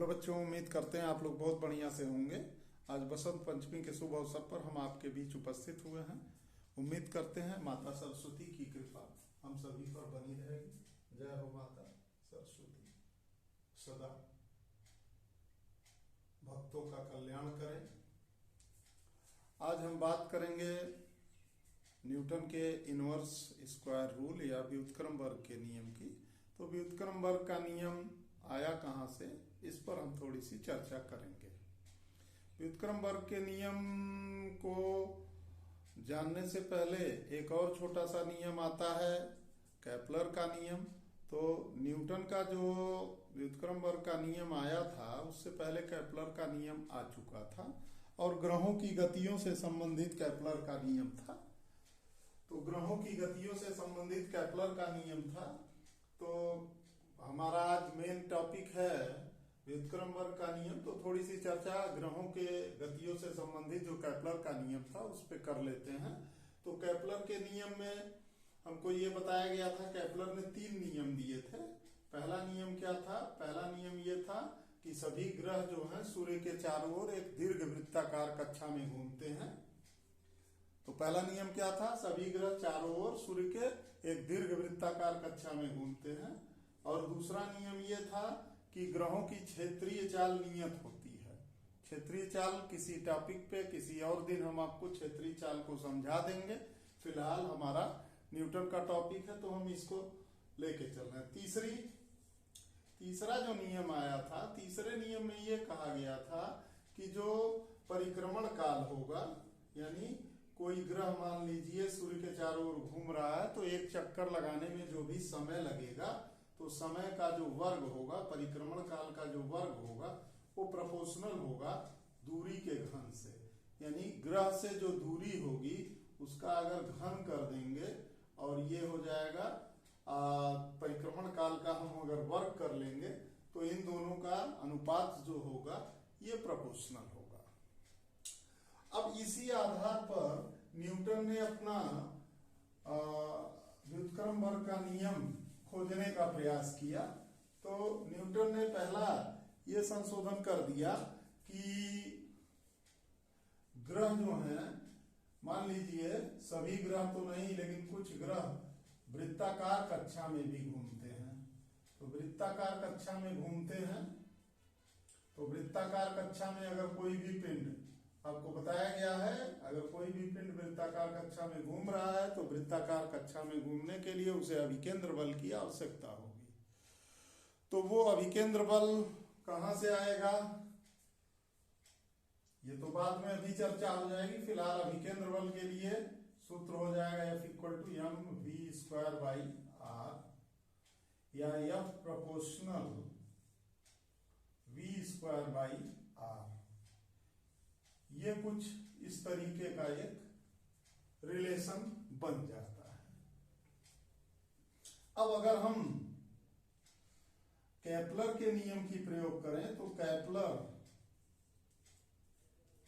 नमस्कार बच्चों, उम्मीद करते हैं आप लोग बहुत बढ़िया से होंगे। आज बसंत पंचमी के शुभ अवसर पर हम आपके बीच उपस्थित हुए हैं। उम्मीद करते हैं माता सरस्वती की कृपा हम सभी पर बनी रहेगी। जय हो माता सरस्वती, सदा भक्तों का कल्याण करें। आज हम बात करेंगे न्यूटन के इनवर्स स्क्वायर रूल या व्युत्क्रम वर्ग के नियम की। तो व्युत्क्रम वर्ग का नियम आया कहाँ से, इस पर हम थोड़ी सी चर्चा करेंगे। व्युत्क्रम वर्ग के नियम को जानने से पहले एक और छोटा सा नियम आता है, केपलर का नियम। तो न्यूटन का जो व्युत्क्रम वर्ग का नियम आया था उससे पहले केपलर का नियम आ चुका था और ग्रहों की गतियों से संबंधित केपलर का नियम था। तो ग्रहों की गतियों से संबंधित केपलर का नियम था। तो हमारा आज मेन टॉपिक है व्युत्क्रम वर्ग का नियम। तो थोड़ी सी चर्चा ग्रहों के गतियों से संबंधित जो केपलर का नियम था उस पर कर लेते हैं। तो केपलर के नियम में हमको ये बताया गया था, केपलर ने 3 नियम दिए थे। पहला नियम क्या था? पहला नियम ये था कि सभी ग्रह जो हैं सूर्य के चारों ओर एक दीर्घ वृत्ताकार कक्षा में घूमते हैं। तो पहला नियम क्या था? सभी ग्रह चारों ओर सूर्य के एक दीर्घ वृत्ताकार कक्षा में घूमते हैं। और दूसरा नियम ये था कि ग्रहों की क्षेत्रीय चाल नियत होती है। क्षेत्रीय चाल किसी टॉपिक पे किसी और दिन हम आपको क्षेत्रीय चाल को समझा देंगे। फिलहाल हमारा न्यूटन का टॉपिक है तो हम इसको लेके चल रहे हैं। तीसरा जो नियम आया था, तीसरे नियम में ये कहा गया था कि जो परिक्रमण काल होगा, यानी कोई ग्रह मान लीजिए सूर्य के चारों ओर घूम रहा है तो एक चक्कर लगाने में जो भी समय लगेगा, तो समय का जो वर्ग होगा, परिक्रमण काल का जो वर्ग होगा, वो प्रोपोर्शनल होगा दूरी के घन से। यानी ग्रह से जो दूरी होगी उसका अगर घन कर देंगे और ये हो जाएगा परिक्रमण काल का हम अगर वर्ग कर लेंगे तो इन दोनों का अनुपात जो होगा ये प्रोपोर्शनल होगा। अब इसी आधार पर न्यूटन ने अपना व्युत्क्रम वर्ग का नियम खोजने का प्रयास किया। तो न्यूटन ने पहला ये संशोधन कर दिया कि ग्रह जो हैं, मान लीजिए सभी ग्रह तो नहीं लेकिन कुछ ग्रह वृत्ताकार कक्षा में भी घूमते हैं। तो वृत्ताकार कक्षा में घूमते हैं, तो वृत्ताकार कक्षा में अगर कोई भी पिंड, आपको बताया गया है, अगर कोई भी पिंड वृत्ताकार कक्षा में घूम रहा है तो वृत्ताकार कक्षा में घूमने के लिए उसे अभिकेंद्र बल की आवश्यकता होगी। तो वो अभिकेंद्र बल कहां से आएगा ये तो बाद में अभी चर्चा हो जाएगी। फिलहाल अभिकेंद्र बल के लिए सूत्र हो जाएगा F=mv²/r या F प्रोपोर्शनल v²/r। ये कुछ इस तरीके का एक रिलेशन बन जाता है। अब अगर हम केपलर के नियम की प्रयोग करें तो केपलर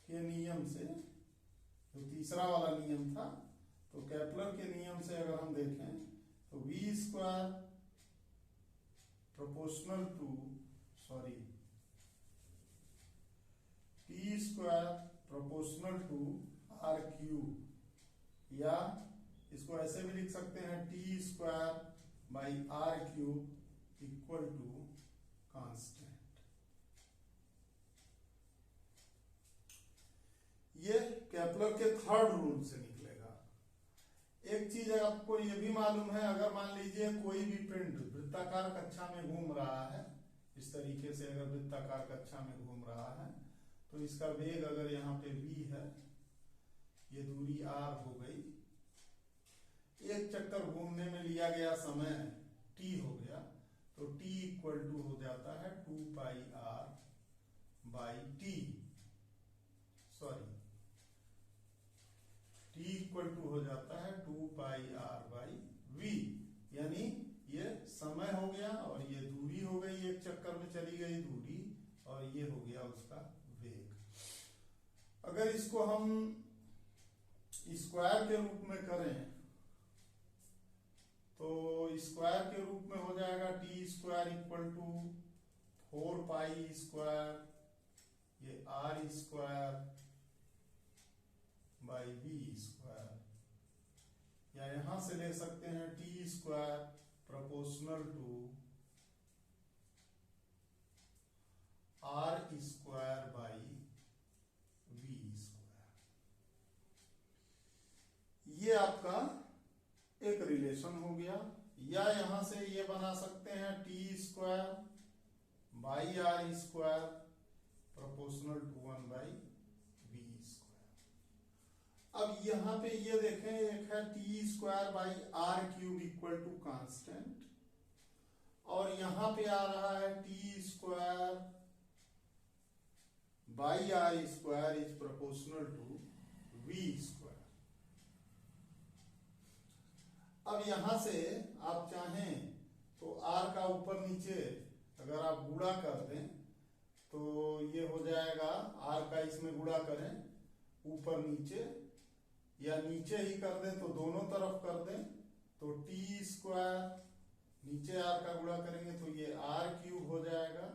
के नियम से, जो तीसरा वाला नियम था, तो केपलर के नियम से अगर हम देखें तो v² proportional to t² proportional to r³, या इसको ऐसे भी लिख सकते हैं t²/r³ इक्वल टू कांस्टेंट। ये केपलर के थर्ड रूल से निकलेगा। एक चीज आपको ये भी मालूम है, अगर मान लीजिए कोई भी पिंड वृत्ताकार कक्षा में घूम रहा है, इस तरीके से अगर वृत्ताकार कक्षा में घूम रहा है तो इसका वेग अगर यहाँ पे v है, ये दूरी r हो गई, एक चक्कर घूमने में लिया गया समय t हो गया, तो t इक्वल टू हो जाता है 2πr/t। t इक्वल टू हो जाता है 2πr/v। यानी ये समय हो गया और ये दूरी हो गई, एक चक्कर में चली गई दूरी, और ये हो गया उसका वेग। अगर इसको हम स्क्वायर के रूप में करें तो स्क्वायर के रूप में हो जाएगा t² इक्वल टू 4π², ये r²/v², या यहां से ले सकते हैं t² प्रोपोर्शनल टू r²/v²। ये आपका एक रिलेशन हो गया। या यहां से ये बना सकते हैं t²/r² प्रोपोर्शनल टू 1/v²। अब यहां पे ये देखें, एक है t²/r³ इक्वल टू कांस्टेंट, और यहां पे आ रहा है t²/r² is proportional to v²। अब यहां से आप चाहें तो r का ऊपर नीचे अगर आप गुणा कर दें तो ये हो जाएगा, r का इसमें गुणा करें ऊपर नीचे, या नीचे ही कर दें तो दोनों तरफ कर दें तो t², नीचे r का गुणा करेंगे तो ये r³ हो जाएगा,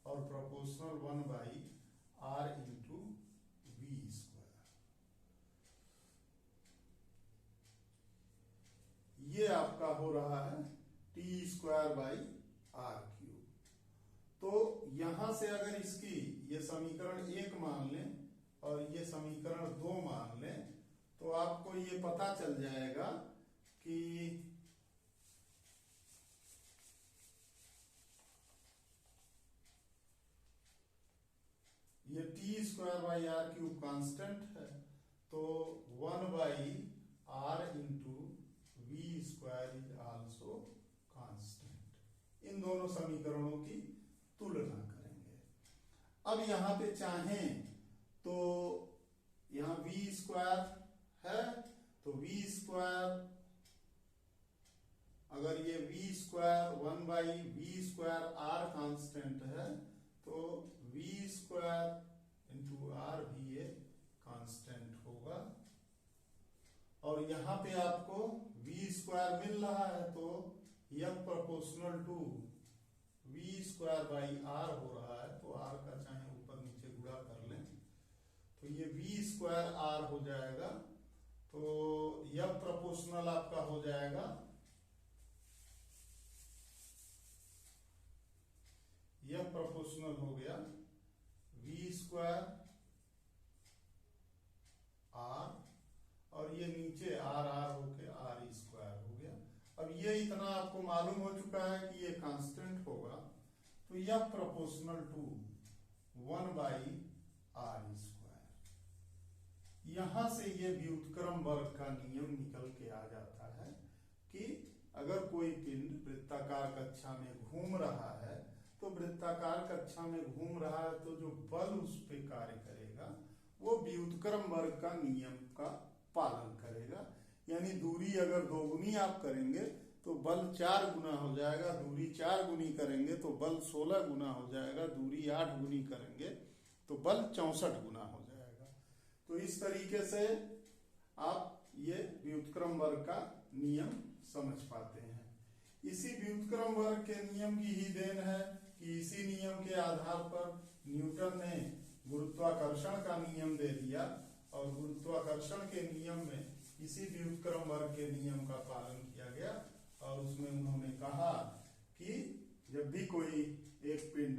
और प्रोपोर्शनल 1/r इंटू v²। ये आपका हो रहा है t²/r³। तो यहां से अगर इसकी ये समीकरण 1 मान लें और ये समीकरण 2 मान लें तो आपको ये पता चल जाएगा कि ये t²/r³ कांस्टेंट है, तो 1/r into v² is also constant. इन दोनों समीकरणों की तुलना करेंगे। अब यहां पे चाहें तो यहां v² है तो v², अगर ये v² 1/v²r कांस्टेंट है तो v² इंटू r भी ये कांस्टेंट होगा। और यहां पे आपको v² मिल रहा है तो f प्रोपोर्शनल टू v²/r हो रहा है, तो r का चाहे ऊपर नीचे गुणा कर लें तो ये v²r हो जाएगा। तो f प्रोपोर्शनल आपका हो जाएगा हो गया v² r, और ये नीचे r होके r² हो गया। अब ये इतना आपको मालूम हो चुका है कि ये कांस्टेंट होगा, तो यह प्रोपोर्शनल टू 1/r²। यहां से ये व्युत्क्रम वर्ग का नियम निकल के आ जाता है कि अगर कोई पिंड वृत्ताकार कक्षा में घूम रहा है तो वृत्ताकार कक्षा में घूम रहा है तो जो बल उस पे कार्य करेगा वो व्युत्क्रम वर्ग का नियम का पालन करेगा। यानी दूरी अगर 2 गुनी आप करेंगे तो बल 4 गुना हो जाएगा, दूरी 4 गुनी करेंगे तो बल 16 गुना हो जाएगा, दूरी 8 गुनी करेंगे तो बल 64 गुना हो जाएगा। तो इस तरीके से आप ये व्युत्क्रम वर्ग का नियम समझ पाते हैं। इसी व्युत्क्रम वर्ग के नियम की ही देन है कि इसी नियम के आधार पर न्यूटन ने गुरुत्वाकर्षण का नियम दे दिया, और गुरुत्वाकर्षण के नियम में इसी व्युत्क्रम वर्ग के नियम का पालन किया गया। और उसमें उन्होंने कहा कि जब भी कोई एक पिंड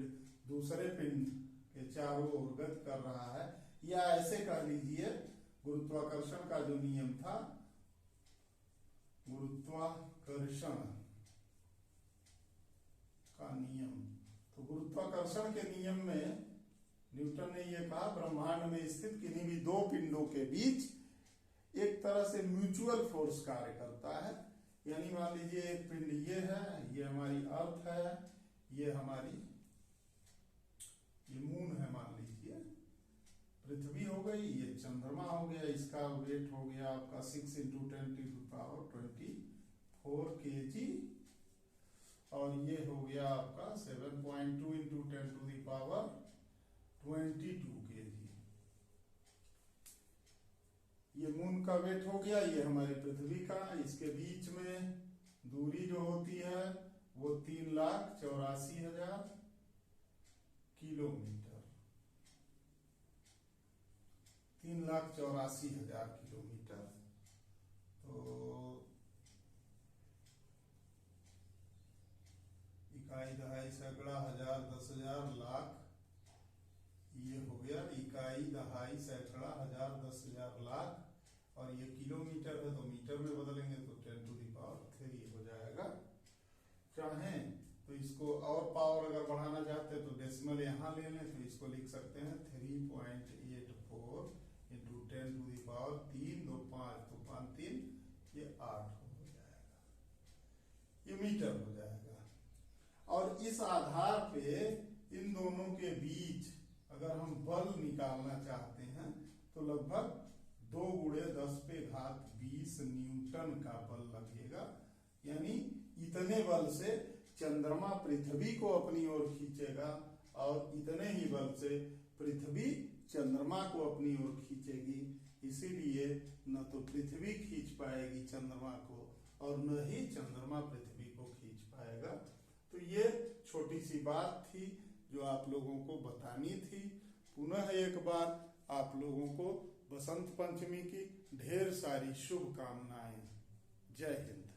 दूसरे पिंड के चारों ओर गति कर रहा है, या ऐसे कह लीजिए गुरुत्वाकर्षण का जो नियम था, गुरुत्वाकर्षण का नियम, तो गुरुत्वाकर्षण के नियम में न्यूटन ने यह कहा ब्रह्मांड में स्थित किन्हीं भी 2 पिंडों के बीच एक तरह से म्यूचुअल फोर्स कार्य करता है। यानी मान लीजिए एक पिंड ये है, ये हमारी अर्थ है, ये हमारी ये मून है, मान लीजिए पृथ्वी हो गई, ये चंद्रमा हो गया, इसका वेट हो गया आपका 6 × 10⁻24 kg, और ये हो गया आपका 7.2 × 10⁻22 kg। ये मून का वेट हो गया, ये हमारी पृथ्वी का। इसके बीच में दूरी जो होती है वो 3,84,000 किलोमीटर, 3,84,000 किलोमीटर। तो इकाई, दहाई, सैकड़ा, हजार, 10,000, लाख, ये हो गया इकाई, दहाई, सैकड़ा, हजार, 10,000, लाख। और ये किलोमीटर है तो मीटर में बदलेंगे तो 10⁻³ हो जाएगा। चाहें तो इसको और पावर अगर बढ़ाना चाहते हैं तो डेसिमल यहाँ ले लें, तो इसको लिख सकते हैं 3.84 इंटू 10⁻3, 2 5 तो 5 3, ये 8 हो जाएगा, ये मीटर हो जाएगा। और इस आधार पे इन दोनों के बीच अगर हम बल निकालना चाहते हैं तो लगभग 2 × 10⁻20 न्यूटन का बल लगेगा। यानी इतने बल से चंद्रमा पृथ्वी को अपनी ओर खींचेगा और इतने ही बल से पृथ्वी चंद्रमा को अपनी ओर खींचेगी। इसीलिए न तो पृथ्वी खींच पाएगी चंद्रमा को और न ही चंद्रमा पृथ्वी को खींच पाएगा। तो ये छोटी सी बात थी जो आप लोगों को बतानी थी। पुनः एक बार आप लोगों को बसंत पंचमी की ढेर सारी शुभकामनाएं। जय हिंद।